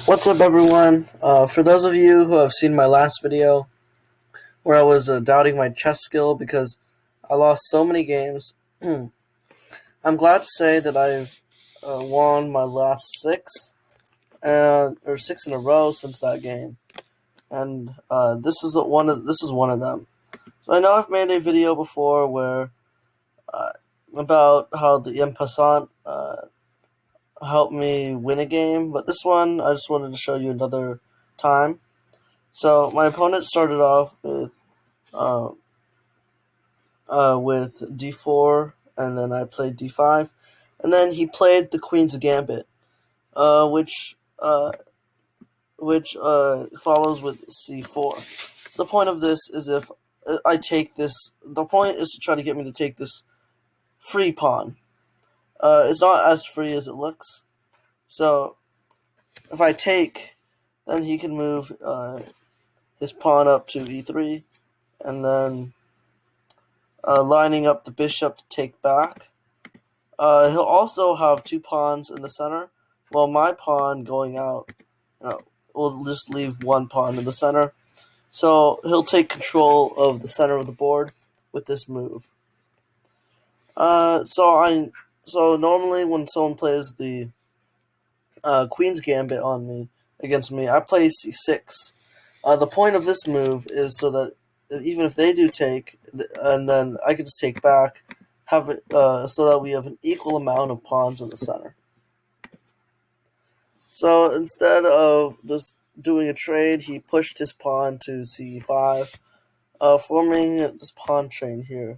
What's up, everyone? For those of you who have seen my last video where I was doubting my chess skill because I lost so many games, I'm glad to say that I've won my last or six in a row since that game, and this is one of them. So I know I've made a video before where uh, about how the Passant helped me win a game, but this one I just wanted to show you another time. So my opponent started off uh, with d4, and then I played d5, and then he played the Queen's Gambit, uh, which uh, which follows with c4. So the point of this is if I take this, the point is to try to get me to take this free pawn. It's not as free as it looks. So if I take, then he can move his pawn up to e3, and then lining up the bishop to take back. He'll also have two pawns in the center, while my pawn going out, will just leave one pawn in the center. So he'll take control of the center of the board with this move. So normally when someone plays the Queen's Gambit on me against me, I play c6. The point of this move is so that even if they do take, and then I can just take back, have it so that we have an equal amount of pawns in the center. So instead of just doing a trade, he pushed his pawn to c5, forming this pawn chain here.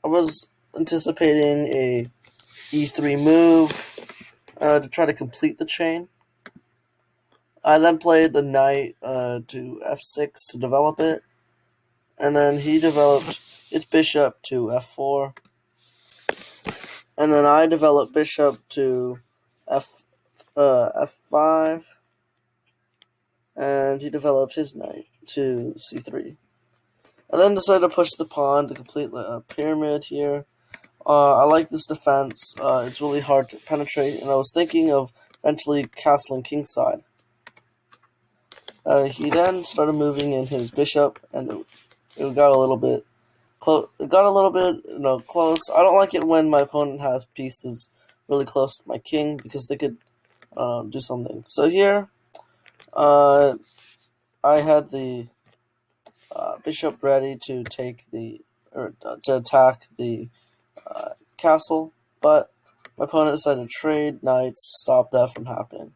I was anticipating a e3 move to try to complete the chain. I then played the knight to f6 to develop it, and then he developed its bishop to f4, and then I developed bishop to f5, and he developed his knight to c3. I then decided to push the pawn to complete a pyramid here. I like this defense. It's really hard to penetrate, and I was thinking of eventually castling kingside. He then started moving in his bishop, and it got a little bit close. It got a little bit, close. I don't like it when my opponent has pieces really close to my king because they could do something. So here, I had the bishop ready to to attack the castle, but my opponent decided to trade knights to stop that from happening.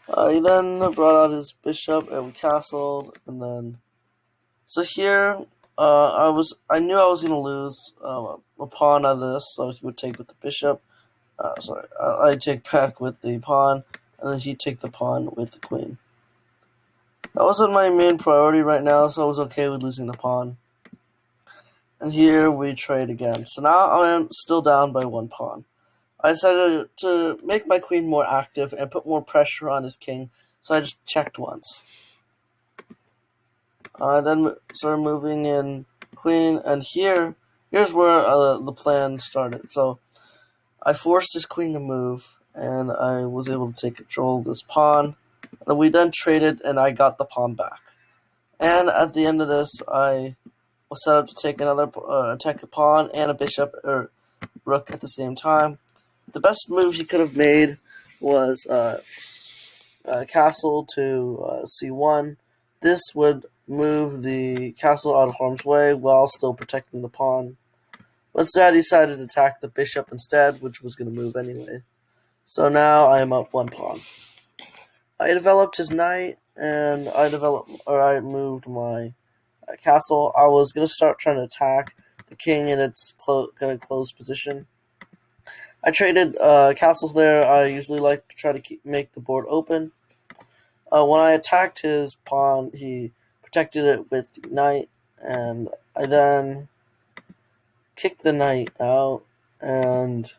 He then brought out his bishop and we castled, and then so here I knew I was gonna lose a pawn on this, so he would take with the bishop. I take back with the pawn, and then he'd take the pawn with the queen. That wasn't my main priority right now, so I was okay with losing the pawn. And here we trade again. So now I am still down by one pawn. I decided to make my queen more active and put more pressure on his king, so I just checked once. I then started moving in queen, and here's where the plan started. So I forced his queen to move, and I was able to take control of this pawn. And we then traded, and I got the pawn back. And at the end of this, I was set up to take another attack a pawn and a bishop or rook at the same time. The best move he could have made was castle to c1. This would move the castle out of harm's way while still protecting the pawn. But instead, he decided to attack the bishop instead, which was going to move anyway. So now I am up one pawn. I developed his knight, and I moved my castle. I was going to start trying to attack the king in its kind of closed position. I traded castles there. I usually like to try to make the board open. When I attacked his pawn, he protected it with the knight, and I then kicked the knight out, and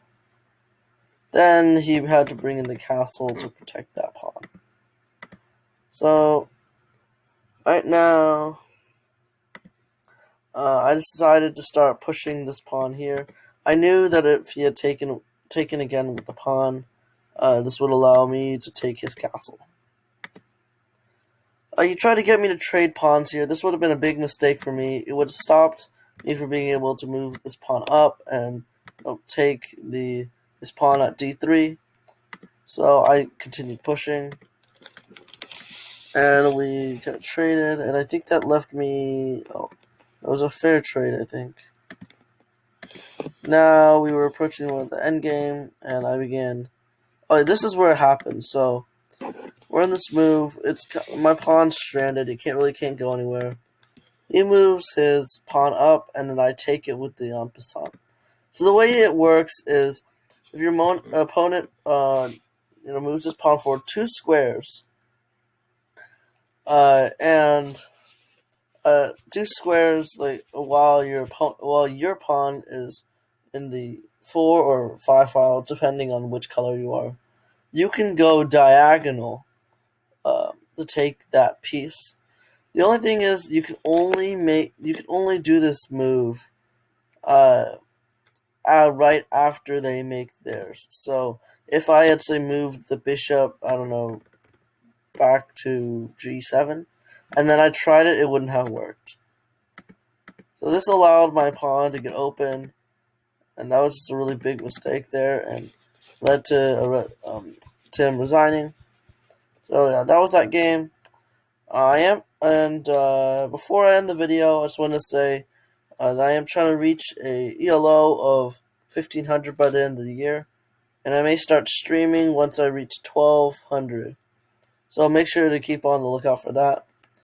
then he had to bring in the castle to protect that pawn. So, right now, I decided to start pushing this pawn here. I knew that if he had taken again with the pawn, This would allow me to take his castle. He tried to get me to trade pawns here. This would have been a big mistake for me. It would have stopped me from being able to move this pawn up and take this pawn at d3. So I continued pushing, and we kind of traded, and I think that left me. Oh, that was a fair trade, I think. Now we were approaching the end game, and I began. Oh, this is where it happened. So we're in this move. It's my pawn's stranded. It can't go anywhere. He moves his pawn up, and then I take it with the Passant. So the way it works is, if your opponent moves his pawn forward 2 squares, and 2 squares while your pawn is in the 4 or 5 file, depending on which color you are, you can go diagonal to take that piece. The only thing is you can only do this move right after they make theirs. So if I had moved the bishop, I don't know, back to g7, and then I tried it, it wouldn't have worked. So this allowed my pawn to get open, and that was just a really big mistake there, and led to him resigning. So yeah, that was that game. Before I end the video, I just want to say that I am trying to reach a ELO of 1500 by the end of the year, and I may start streaming once I reach 1200. So make sure to keep on the lookout for that.